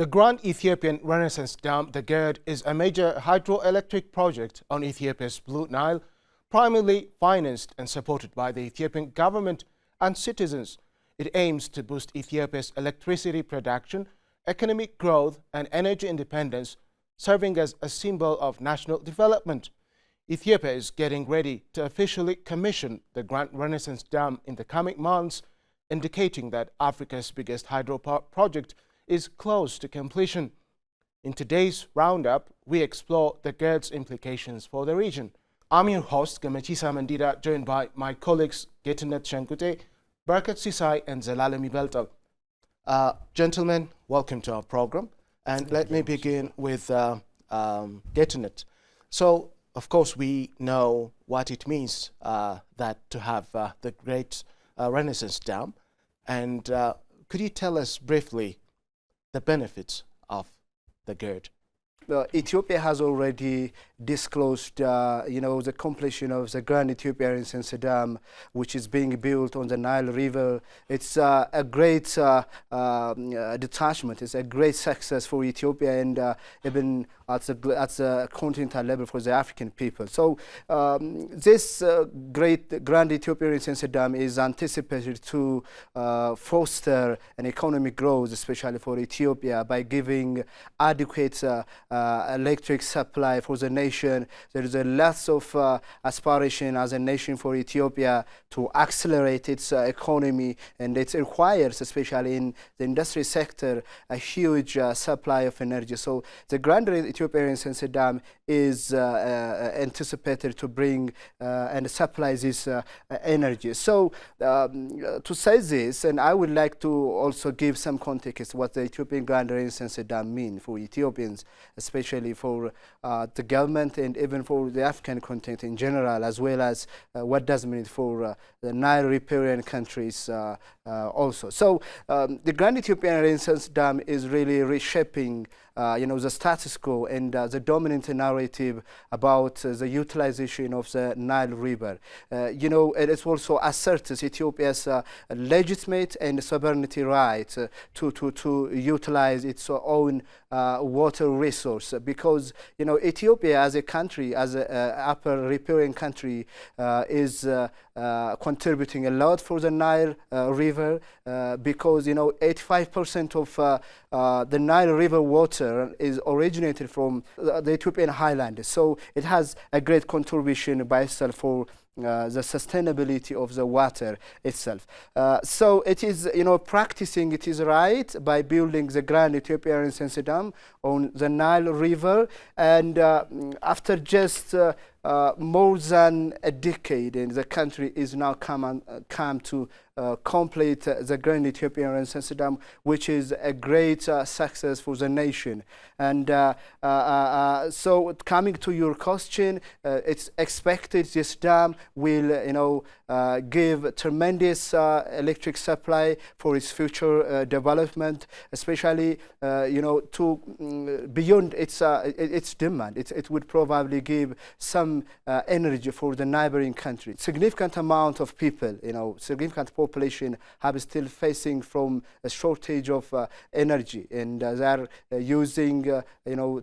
The Grand Ethiopian Renaissance Dam, the GERD, is a major hydroelectric project on Ethiopia's Blue Nile, primarily financed and supported by the Ethiopian government and citizens. It aims to boost Ethiopia's electricity production, economic growth and energy independence, serving as a symbol of national development. Ethiopia is getting ready to officially commission the Grand Renaissance Dam in the coming months, indicating that Africa's biggest hydropower project is close to completion. In today's roundup, we explore the GERD's implications for the region. I'm your host, Gamachisa Mandida, joined by my colleagues Getnet Shankute, Barakat Sisai and Zelalem Ibeltal. Gentlemen, welcome to our program. And let me begin with Getnet. So, of course, we know what it means that to have the Great Renaissance Dam. And could you tell us briefly the benefits of the GERD? Ethiopia has already disclosed, the completion of the Grand Ethiopian Renaissance Dam, which is being built on the Nile River. It's a great detachment. It's a great success for Ethiopia and even at the continental level for the African people. So this great Grand Ethiopian Renaissance Dam is anticipated to foster an economic growth, especially for Ethiopia, by giving adequate electric supply for the nation. There is a lot of aspiration as a nation for Ethiopia to accelerate its economy, and it requires, especially in the industry sector, a huge supply of energy. So the Grand Ethiopian Renaissance Dam is anticipated to bring and supply this energy. So to say this, and I would like to also give some context what the Ethiopian Grand Renaissance Dam mean for Ethiopians, especially for the government and even for the African continent in general, as well as what does it mean for the Nile riparian countries also. So the Grand Ethiopian Renaissance Dam is really reshaping the status quo and the dominant narrative about the utilization of the Nile River. It also asserts Ethiopia's legitimate and sovereignty right to utilize its own water resource, because Ethiopia as a country, as an upper riparian country, is contributing a lot for the Nile River, because 85% of the Nile River water is originated from the Ethiopian highlands. So it has a great contribution by itself for the sustainability of the water itself. So it is, practicing it is right by building the Grand Ethiopian Renaissance Dam on the Nile River, and after just more than a decade, and the country is now come to complete the Grand Ethiopian Renaissance Dam, which is a great success for the nation. And so coming to your question, it's expected this dam will give tremendous electric supply for its future development, especially to beyond its demand. It would probably give some energy for the neighboring country. Significant amount of people, significant population have still facing from a shortage of energy, and they are using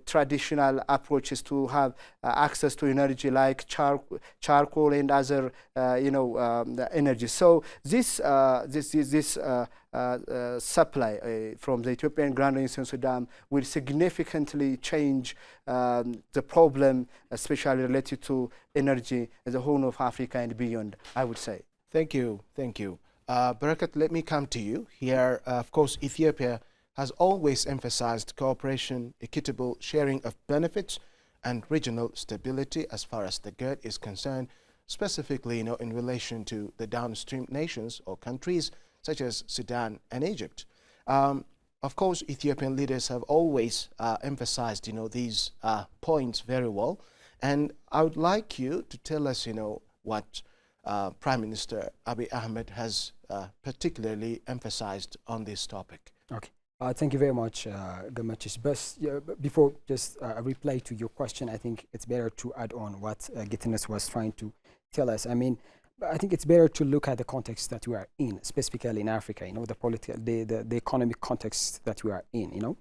traditional approaches to have access to energy like charcoal and other energy. So this supply from the Ethiopian Grand Renaissance Dam will significantly change the problem, especially related to energy in the Horn of Africa and beyond, I would say. Thank you. Barakat, let me come to you. Here, of course, Ethiopia has always emphasized cooperation, equitable sharing of benefits, and regional stability as far as the GERD is concerned, specifically in relation to the downstream nations or countries such as Sudan and Egypt. Of course, Ethiopian leaders have always emphasized these points very well, and I would like you to tell us what Prime Minister Abiy Ahmed has particularly emphasized on this topic. Okay. Thank you very much, Gamachis. But before just a reply to your question, I think it's better to add on what Getnet was trying to tell us. I mean, I think it's better to look at the context that we are in, specifically in Africa. The political, the economic context that we are in.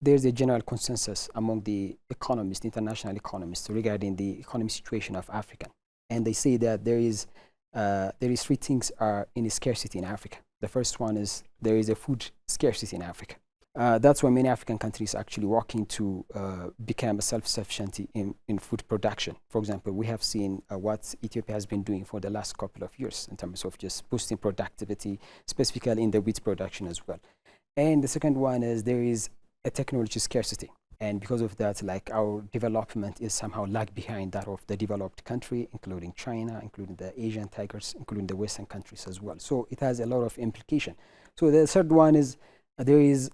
there's a general consensus among the economists, international economists, regarding the economic situation of Africa, and they say that there is three things are in scarcity in Africa. The first one is there is a food scarcity in Africa. That's why many African countries are actually working to become self-sufficient in food production. For example, we have seen what Ethiopia has been doing for the last couple of years in terms of just boosting productivity, specifically in the wheat production as well. And the second one is there is a technology scarcity. And because of that, like, our development is somehow lag behind that of the developed country, including China, including the Asian tigers, including the Western countries as well. So it has a lot of implication. So the third one is there is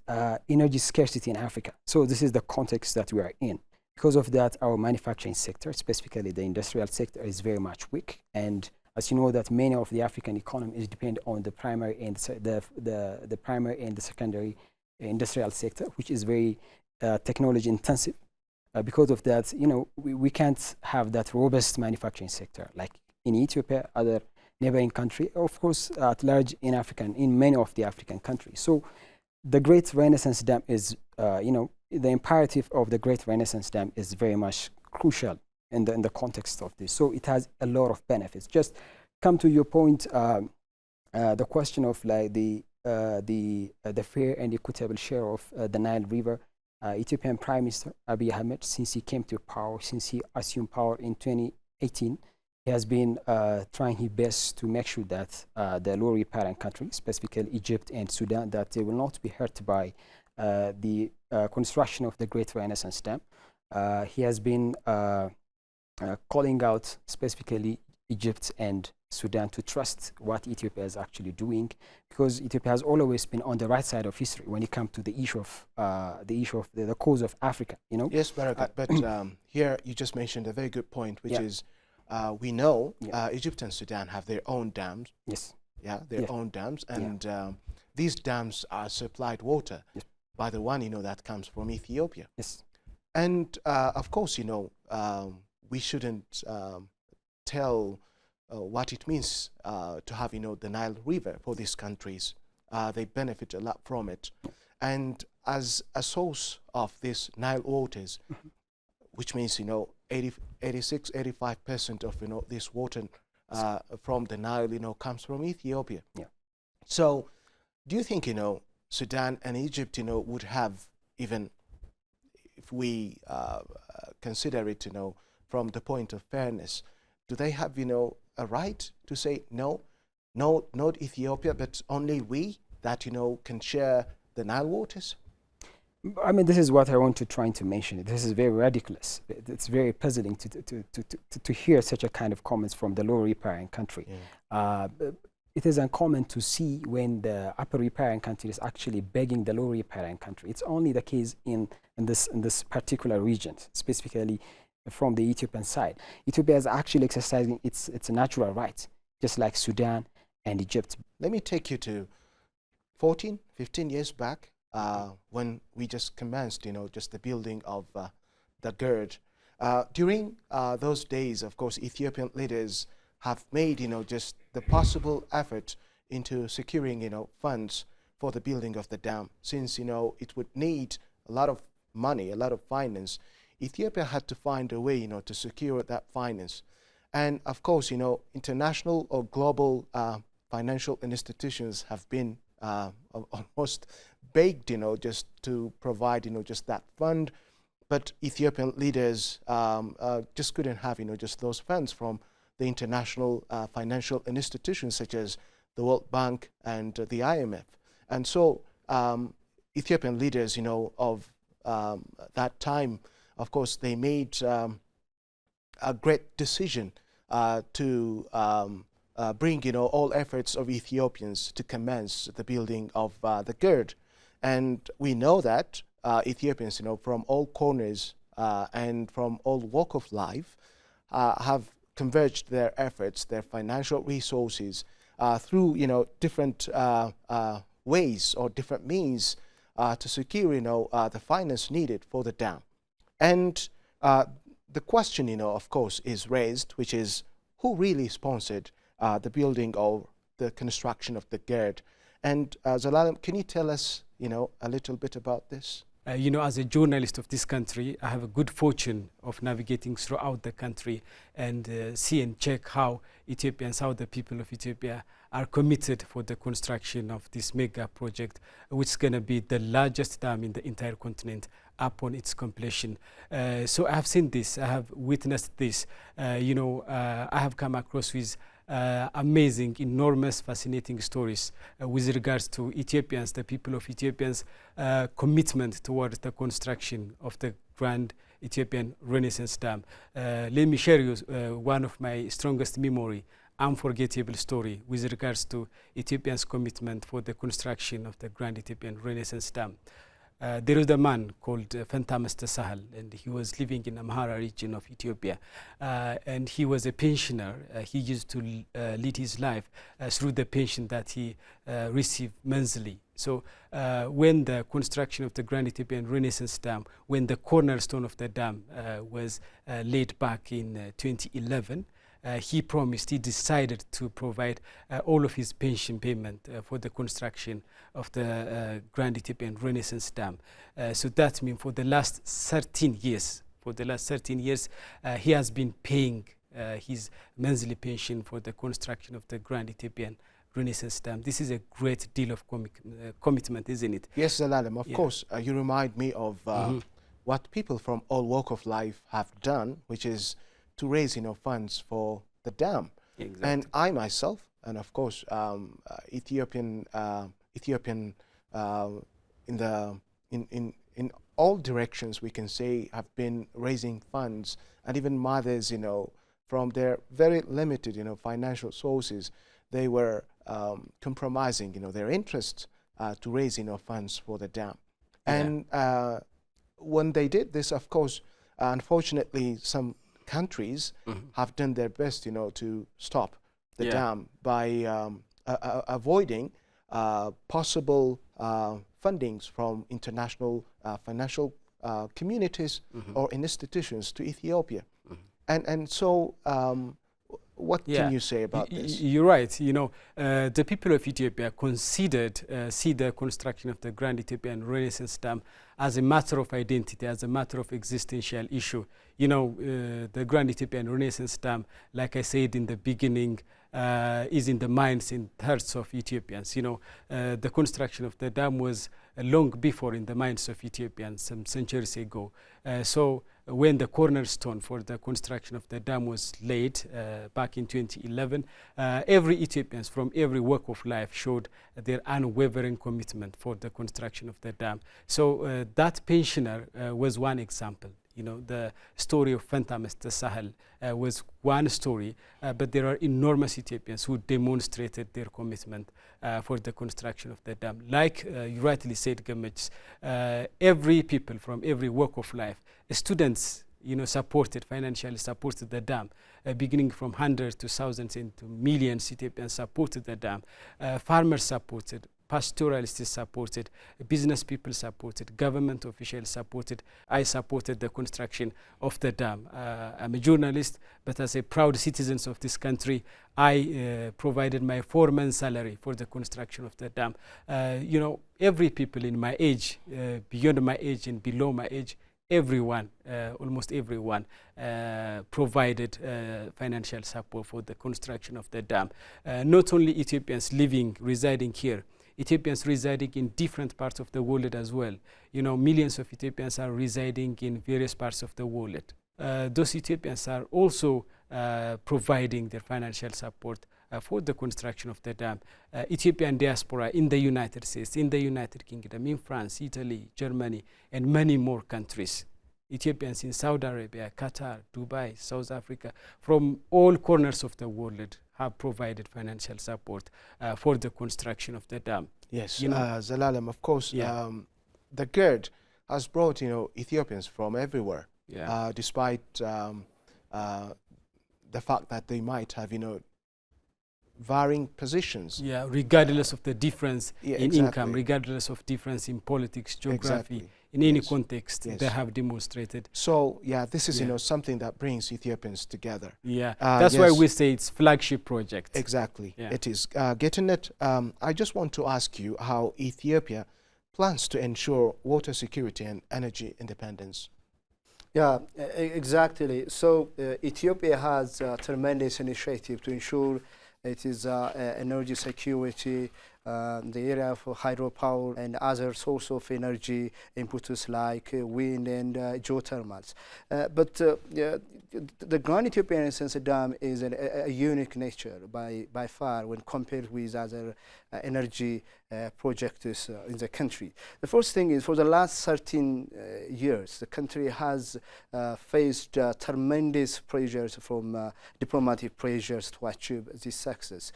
energy scarcity in Africa. So this is the context that we are in. Because of that, our manufacturing sector, specifically the industrial sector, is very much weak. And as you know, that many of the African economy is dependent on the primary and the primary and the secondary industrial sector, which is very technology intensive. Because of that, you know, we can't have that robust manufacturing sector like in Ethiopia, other neighboring country, of course, at large in many of the African countries. So the Great Renaissance Dam is, you know, the imperative of the Great Renaissance Dam is very much crucial in the context of this. So it has a lot of benefits. Just come to your point, the question of like the fair and equitable share of the Nile River. Ethiopian Prime Minister Abiy Ahmed, since he came to power, since he assumed power in 2018, he has been trying his best to make sure that the lower parent countries, specifically Egypt and Sudan, that they will not be hurt by the construction of the Great Renaissance Dam. He has been calling out specifically Egypt and Sudan to trust what Ethiopia is actually doing, because Ethiopia has always been on the right side of history when it comes to the issue of the cause of Africa. You know. Yes, Barakat, but here you just mentioned a very good point, which is we know Egypt and Sudan have their own dams. Yes. Yeah, their own dams, and these dams are supplied water by the one, you know, that comes from Ethiopia. Yes. And of course, you know, we shouldn't tell what it means to have, you know, the Nile River for these countries. They benefit a lot from it. And as a source of this Nile waters, which means, you know, 85% of, you know, this water from the Nile, you know, comes from Ethiopia. Yeah. So do you think, you know, Sudan and Egypt, you know, would have, even if we consider it, you know, from the point of fairness, do they have, you know, a right to say no, not Ethiopia, but only we that, you know, can share the Nile waters? I mean, this is what I want to try to mention. This is very ridiculous. It's very puzzling to hear such a kind of comments from the lower riparian country. Yeah. It is uncommon to see when the upper riparian country is actually begging the lower riparian country. It's only the case in this particular region, specifically from the Ethiopian side. Ethiopia is actually exercising its natural rights, just like Sudan and Egypt. Let me take you to 14, 15 years back, when we just commenced, you know, just the building of the GERD. During those days, of course, Ethiopian leaders have made, you know, just the possible effort into securing, you know, funds for the building of the dam. Since, you know, it would need a lot of money, a lot of finance, Ethiopia had to find a way, you know, to secure that finance. And of course, you know, international or global financial institutions have been almost begged, you know, just to provide, you know, just that fund. But Ethiopian leaders just couldn't have, you know, just those funds from the international financial institutions such as the World Bank and the IMF. And so Ethiopian leaders, you know, of that time, of course, they made a great decision to bring, you know, all efforts of Ethiopians to commence the building of the GERD. And we know that Ethiopians, you know, from all corners and from all walk of life have converged their efforts, their financial resources through, you know, different ways or different means to secure, you know, the finance needed for the dam. And the question, you know, of course, is raised, which is who really sponsored the building or the construction of the GERD. And Zelalem, can you tell us, a little bit about this? As a journalist of this country, I have a good fortune of navigating throughout the country and see and check how Ethiopians, how the people of Ethiopia are committed for the construction of this mega project, which is going to be the largest dam in the entire continent upon its completion. So I have seen this, I have witnessed this. I have come across with amazing, enormous, fascinating stories with regards to Ethiopians, the people of Ethiopians' commitment towards the construction of the Grand Ethiopian Renaissance Dam. Let me share you one of my strongest memory, unforgettable story with regards to Ethiopians' commitment for the construction of the Grand Ethiopian Renaissance Dam. There is a man called Fentamas Sahel, and he was living in Amhara region of Ethiopia, and he was a pensioner. He used to lead his life through the pension that he received monthly. So when the construction of the Grand Ethiopian Renaissance Dam, when the cornerstone of the dam was laid back in 2011, he promised, he decided to provide all of his pension payment for the construction of the Grand Ethiopian Renaissance Dam. So that means for the last 13 years, he has been paying his monthly pension for the construction of the Grand Ethiopian Renaissance Dam. This is a great deal of commitment, isn't it? Yes, Zelalem, of course. You remind me of what people from all walk of life have done, which is to raise funds for the dam. Exactly. And I myself, and of course Ethiopian in all directions, we can say, have been raising funds, and even mothers, from their very limited financial sources, they were compromising their interests to raise funds for the dam. And when they did this, of course, unfortunately, some countries have done their best, to stop the dam by avoiding possible fundings from international financial communities or institutions to Ethiopia. And so, what can you say about this? You're right. The people of Ethiopia see the construction of the Grand Ethiopian Renaissance Dam as a matter of identity, as a matter of existential issue. The Grand Ethiopian Renaissance Dam, like I said in the beginning, is in the minds and hearts of Ethiopians. The construction of the dam was long before in the minds of Ethiopians, some centuries ago. So when the cornerstone for the construction of the dam was laid back in 2011, every Ethiopians from every walk of life showed their unwavering commitment for the construction of the dam. So that pensioner was one example. The story of Fentamas Sahel was one story, but there are enormous Ethiopians who demonstrated their commitment for the construction of the dam. Like you rightly said, Gamach, every people from every walk of life, students, financially supported the dam, beginning from hundreds to thousands and to millions Ethiopians supported the dam. Farmers supported, pastoralists supported, business people supported, government officials supported. I supported the construction of the dam. I'm a journalist, but as a proud citizen of this country, I provided my 4 months' salary for the construction of the dam. Every people in my age, beyond my age and below my age, everyone, almost everyone, provided financial support for the construction of the dam. Not only Ethiopians residing here, Ethiopians residing in different parts of the world as well. Millions of Ethiopians are residing in various parts of the world. Those Ethiopians are also providing their financial support for the construction of the dam. Ethiopian diaspora in the United States, in the United Kingdom, in France, Italy, Germany, and many more countries. Ethiopians in Saudi Arabia, Qatar, Dubai, South Africa, from all corners of the world have provided financial support for the construction of the dam. Yes, Zelalem, of course, the GERD has brought Ethiopians from everywhere, despite the fact that they might have varying positions. Regardless of the difference in income, regardless of difference in politics, geography, in any Yes. context Yes. they have demonstrated. So, yeah, this is, Yeah. something that brings Ethiopians together. Yeah, that's why yes. we say it's flagship project. Exactly, Yeah. it is. Getting it, I just want to ask you how Ethiopia plans to ensure water security and energy independence. Yeah, exactly. So Ethiopia has a tremendous initiative to ensure it is energy security, the area of hydropower and other source of energy inputs like wind and geothermals. Yeah, the Grand Ethiopian Renaissance Dam is a unique nature by far when compared with other energy projects in the country. The first thing is for the last 13 years, the country has faced tremendous pressures from diplomatic pressures to achieve this success.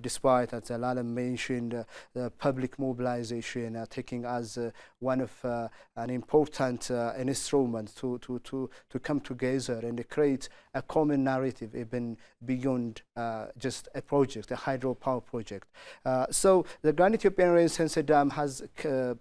Despite, as Alan mentioned, the public mobilization taking as one of an important instrument to come together and create a common narrative even beyond just a project, a hydropower project. So the Grand Ethiopian Renaissance Dam has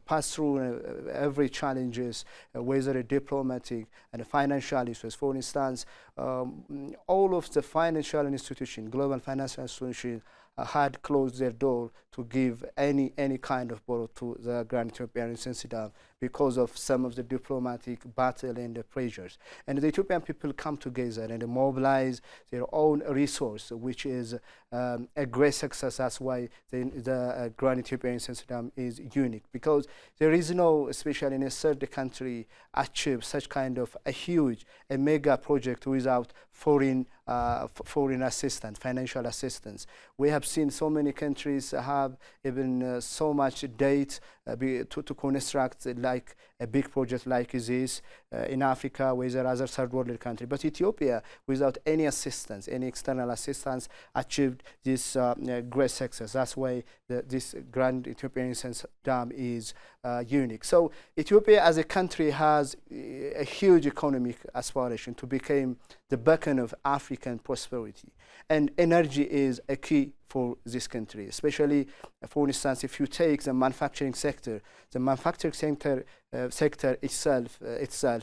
passed through every challenges, whether diplomatic and financial issues. For instance, all of the financial institutions, global financial institutions, had closed their door to give any kind of borrow to the Grand Ethiopian Renaissance Dam because of some of the diplomatic battle and the pressures. And the Ethiopian people come together and mobilize their own resource, which is a great success. That's why the Grand Ethiopian Renaissance Dam is unique, because there is no, especially in a third country, achieve such kind of a huge, a mega project without foreign assistance, financial assistance. We have seen so many countries have even so much debt to construct like a big project like this in Africa with other third world country. But Ethiopia, without any assistance, any external assistance, achieved this great success. That's why this Grand Ethiopian Renaissance Dam is unique. So Ethiopia as a country has a huge economic aspiration to become the beacon of African prosperity. And energy is a key for this country, especially, for instance, if you take the manufacturing sector, the manufacturing sector itself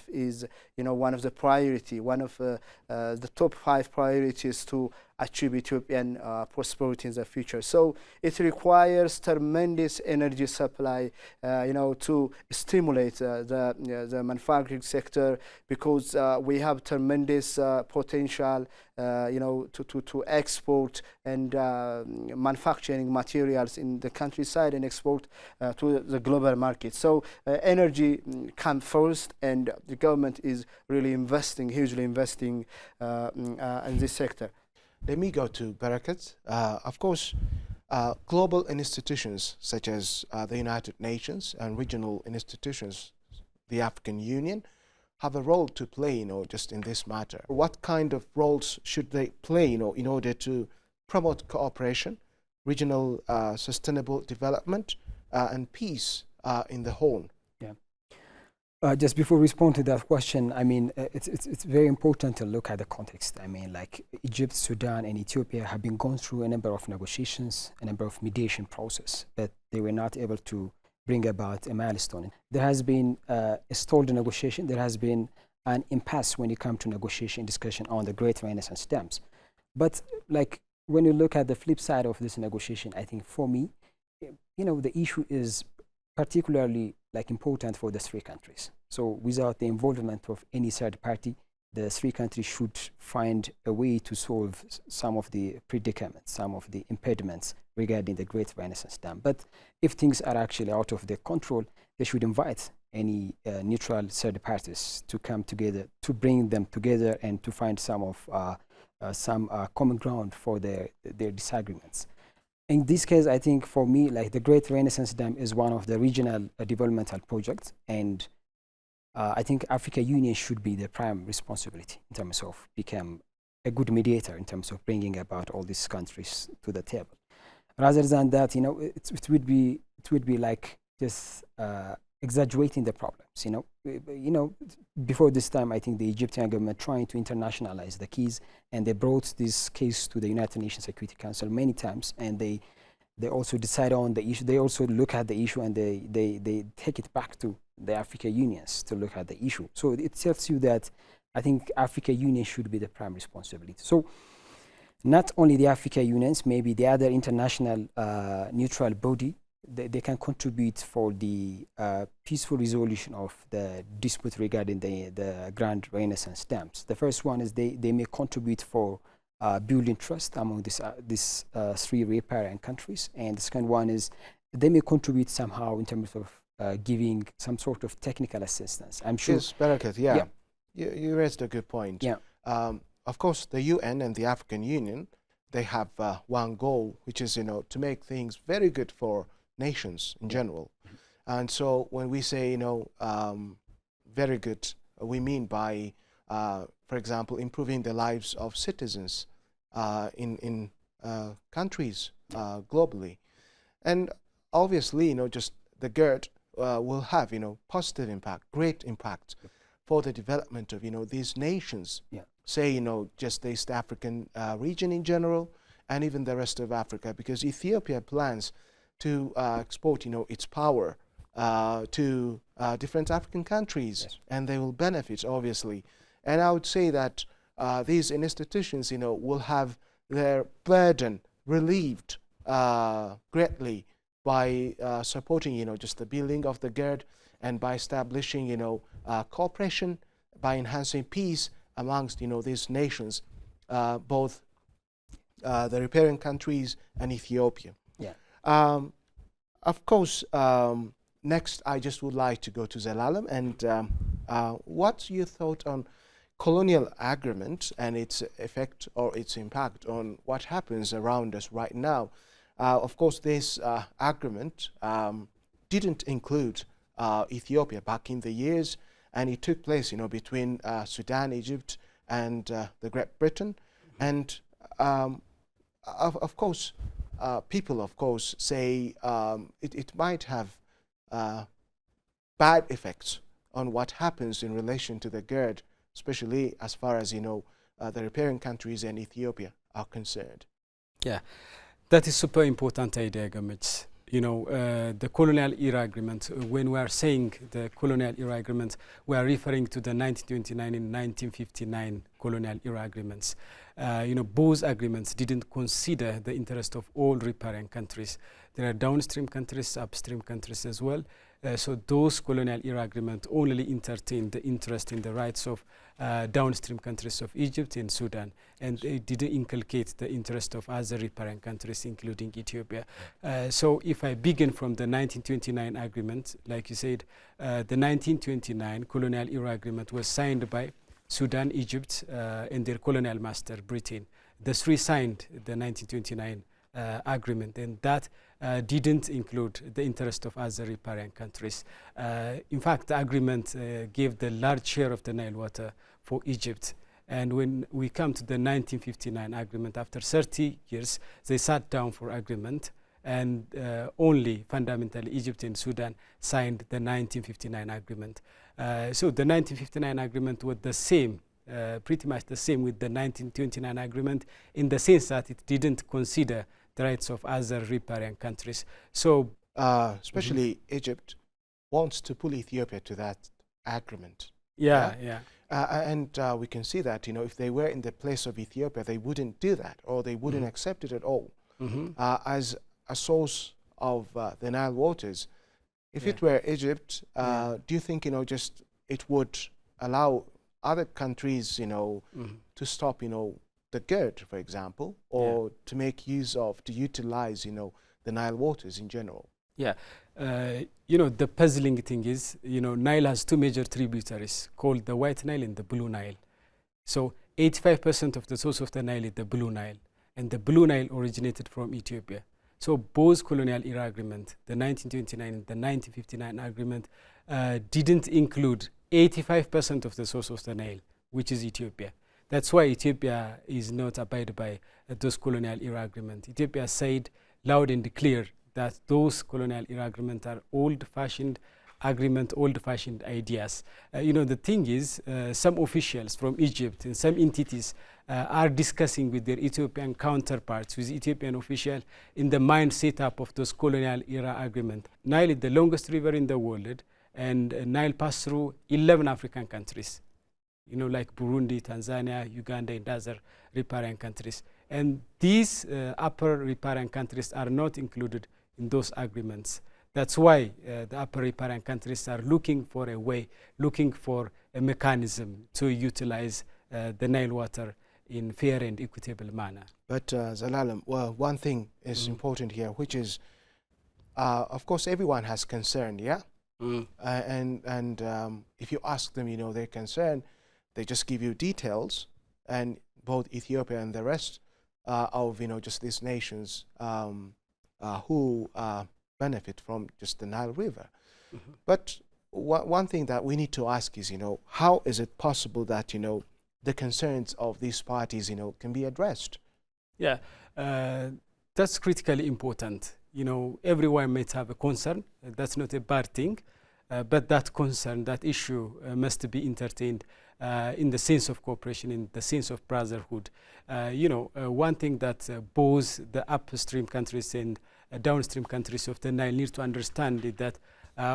is, one of the priority, one of the top 5 priorities to achieve Ethiopian prosperity in the future. So it requires tremendous energy supply, to stimulate the manufacturing sector, because we have tremendous potential, to export and manufacturing materials in the countryside and export to the global market. So energy comes first, and the government is really hugely investing in this sector. Let me go to Barakat. Of course, global institutions such as the United Nations and regional institutions, the African Union, have a role to play, just in this matter. What kind of roles should they play, in order to promote cooperation, regional sustainable development, and peace in the whole? Just before we respond to that question, I mean, it's very important to look at the context. I mean, like Egypt, Sudan, and Ethiopia have been going through a number of negotiations, a number of mediation process, but they were not able to bring about a milestone. There has been a stalled negotiation. There has been an impasse when it comes to negotiation discussion on the Great Renaissance Dams. But like when you look at the flip side of this negotiation, I think for me, the issue is particularly important for the 3 countries. So without the involvement of any third party, the 3 countries should find a way to solve some of the predicaments, some of the impediments regarding the Great Renaissance Dam. But if things are actually out of their control, they should invite any neutral third parties to come together, to bring them together and to find some common ground for their disagreements. In this case, I think for me, the Great Renaissance Dam is one of the regional developmental projects, and I think African Union should be the prime responsibility in terms of become a good mediator in terms of bringing about all these countries to the table. Rather than that, it would be like just exaggerating the problems. Before this time, I think the Egyptian government trying to internationalize the keys, and they brought this case to the United Nations Security Council many times, and they also decide on the issue. They also look at the issue and they take it back to the African unions to look at the issue. So it tells you that I think African Union should be the prime responsibility. So not only the African unions, maybe the other international neutral body, they can contribute for the peaceful resolution of the dispute regarding the Grand Renaissance dams. The first one is they may contribute for building trust among these three riparian countries. And the second one is they may contribute somehow in terms of giving some sort of technical assistance. I'm sure. Yes, Barakat, yeah. You raised a good point. Yeah. Of course, the UN and the African Union, they have one goal, which is, to make things very good for nations in general. And so when we say, very good, we mean by, for example, improving the lives of citizens in countries globally. And obviously, just the GERD will have, positive impact, great impact for the development of, these nations. Yeah. Say, just the East African region in general, and even the rest of Africa, because Ethiopia plans to export, its power to different African countries, yes, and they will benefit, obviously. And I would say that these institutions, will have their burden relieved greatly by supporting, just the building of the GERD, and by establishing, cooperation, by enhancing peace amongst, these nations, both the riparian countries and Ethiopia. Yeah. Of course, next I just would like to go to Zelalem, and what's your thought on Colonial Agreement and its effect or its impact on what happens around us right now? Of course, this agreement didn't include Ethiopia back in the years, and it took place, between Sudan, Egypt, and the Great Britain. And of course, people, of course, say it might have bad effects on what happens in relation to the GERD, especially as far as, the riparian countries and Ethiopia are concerned. Yeah, that is super important idea, Gamich. The Colonial Era Agreement, when we are saying the Colonial Era Agreement, we are referring to the 1929 and 1959 Colonial Era Agreements. Both agreements didn't consider the interest of all riparian countries. There are downstream countries, upstream countries as well. So those Colonial Era Agreements only entertained the interest in the rights of downstream countries of Egypt and Sudan, and it didn't inculcate the interest of other riparian countries, including Ethiopia. So if I begin from the 1929 agreement, like you said, the 1929 Colonial Era Agreement was signed by Sudan, Egypt, and their colonial master, Britain. The three signed the 1929 agreement, and that didn't include the interest of other riparian countries. In fact, the agreement gave the large share of the Nile water for Egypt. And when we come to the 1959 agreement, after 30 years, they sat down for agreement, and only fundamentally Egypt and Sudan signed the 1959 agreement. So the 1959 agreement was the same, pretty much the same with the 1929 agreement, in the sense that it didn't consider the rights of other riparian countries. So especially Egypt wants to pull Ethiopia to that agreement. Yeah. And we can see that, if they were in the place of Ethiopia, they wouldn't do that, or they wouldn't accept it at all. As a source of the Nile waters. If it were Egypt, do you think, just it would allow other countries, to stop, the GERD, for example, or to make use of, to utilize, the Nile waters in general? Yeah, the puzzling thing is, Nile has two major tributaries called the White Nile and the Blue Nile. So 85% of the source of the Nile is the Blue Nile, and the Blue Nile originated from Ethiopia. So both Colonial Era Agreement, the 1929 and the 1959 agreement, didn't include 85% of the source of the Nile, which is Ethiopia. That's why Ethiopia is not abided by those Colonial Era Agreement. Ethiopia said loud and clear that those Colonial Era Agreement are old-fashioned agreement, old-fashioned ideas. The thing is, some officials from Egypt and some entities are discussing with their Ethiopian counterparts, with Ethiopian officials, in the mind setup of those Colonial Era Agreement. Nile is the longest river in the world, And Nile passed through 11 African countries, you know, like Burundi, Tanzania, Uganda, and other riparian countries. And these upper riparian countries are not included in those agreements. That's why the upper riparian countries are looking for a way, looking for a mechanism to utilize the Nile water in fair and equitable manner. But Zelalem, well, one thing is important here, which is, of course, everyone has concern, yeah? And if you ask them, you know, their concern, they just give you details, and both Ethiopia and the rest of, you know, just these nations who benefit from just the Nile River. But one thing that we need to ask is, you know, how is it possible that, you know, the concerns of these parties, you know, can be addressed? Yeah, that's critically important. You know, everyone might have a concern. That's not a bad thing. But that concern, that issue must be entertained in the sense of cooperation, in the sense of brotherhood. You know, one thing that both the upstream countries and downstream countries of the Nile need to understand is that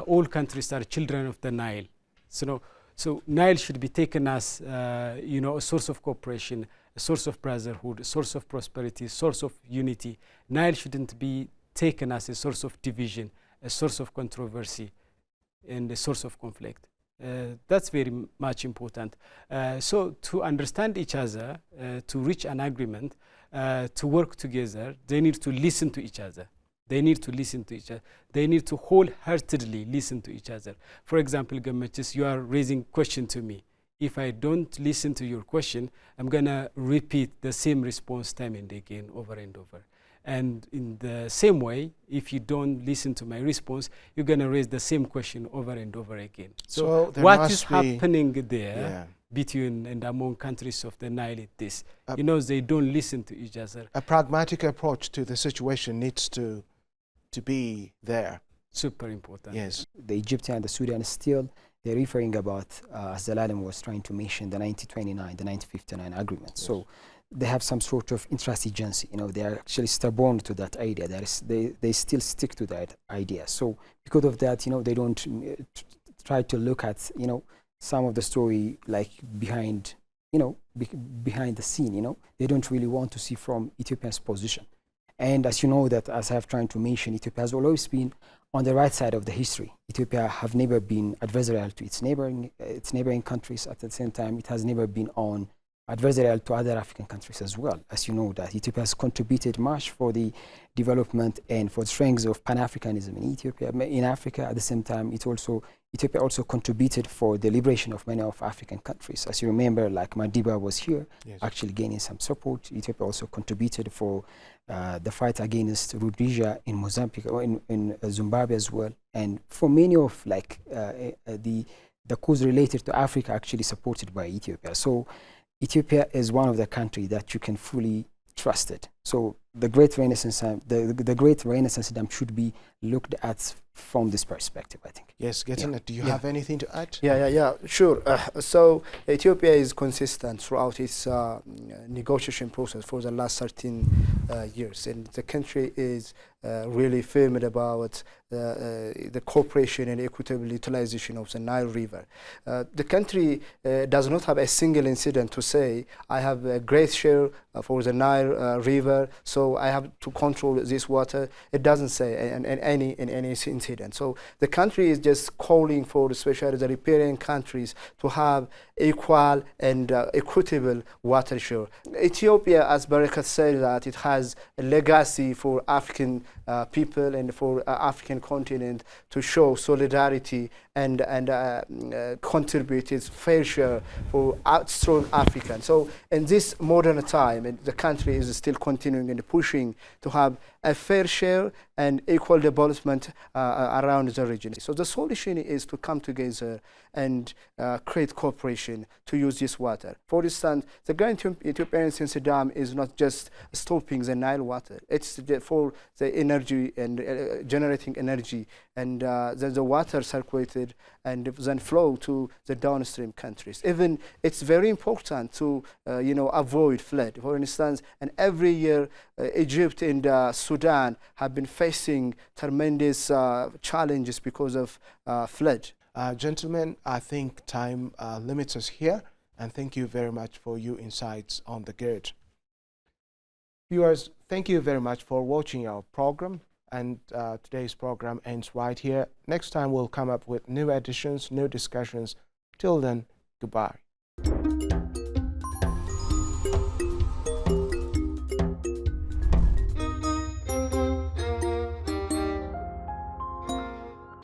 all countries are children of the Nile. So Nile should be taken as, you know, a source of cooperation, a source of brotherhood, a source of prosperity, a source of unity. Nile shouldn't be taken as a source of division, a source of controversy, and a source of conflict. That's very much important. So to understand each other, to reach an agreement, to work together, they need to listen to each other. They need to listen to each other. They need to wholeheartedly listen to each other. For example, Gamachis, you are raising question to me. If I don't listen to your question, I'm going to repeat the same response time and again, over and over. And in the same way, if you don't listen to my response, you're going to raise the same question over and over again. So what is happening there between and among countries of the Nile is this. You know, they don't listen to each other. A pragmatic approach to the situation needs to be there. Super important. Yes. The Egyptian and the Sudan still, they're referring about, as Zelalem was trying to mention, the 1929, the 1959 agreement. Yes. So they have some sort of intransigency. You know, they are actually stubborn to that idea. They still stick to that idea. So because of that, you know, they don't try to look at, you know, some of the story like behind, you know, behind the scene. You know, they don't really want to see from Ethiopia's position. And as you know, that as I've tried to mention, Ethiopia has always been on the right side of the history. Ethiopia have never been adversarial to its neighboring countries. At the same time, it has never been on adversarial to other African countries as well. As you know, that Ethiopia has contributed much for the development and for the strength of Pan-Africanism in Ethiopia, in Africa. At the same time, Ethiopia also contributed for the liberation of many of African countries. As you remember, like Madiba was here, yes, actually gaining some support. Ethiopia also contributed for the fight against Rhodesia in Mozambique, or in Zimbabwe as well. And for many of like the cause related to Africa actually supported by Ethiopia. So Ethiopia is one of the countries that you can fully trust it. So the Great Renaissance, the Great Renaissance Dam should be looked at from this perspective, I think. Yes, do you have anything to add? Yeah, sure. So Ethiopia is consistent throughout its negotiation process for the last 13 years, and the country is really firm about the cooperation and equitable utilization of the Nile River. The country does not have a single incident to say, I have a great share for the Nile River, so I have to control this water. It doesn't say in any incident. So the country is just calling for, especially the riparian countries, to have equal and equitable water share. Ethiopia, as Barakat said, that it has a legacy for African people and for African continent to show solidarity and contribute its fair share for strong Africans. So in this modern time, the country is still continuing and pushing to have a fair share and equal development around the region. So the solution is to come together and create cooperation to use this water. For instance, the Grand Ethiopian Dam is not just stopping the Nile water. It's for the energy and generating energy, and the water circulated and then flow to the downstream countries. Even it's very important to avoid flood. For instance, and every year Egypt and Sudan have been facing tremendous challenges because of flood. Gentlemen, I think time limits us here, and thank you very much for your insights on the GERD. Viewers, thank you very much for watching our program, and today's program ends right here. Next time we'll come up with new editions, new discussions. Till then, goodbye.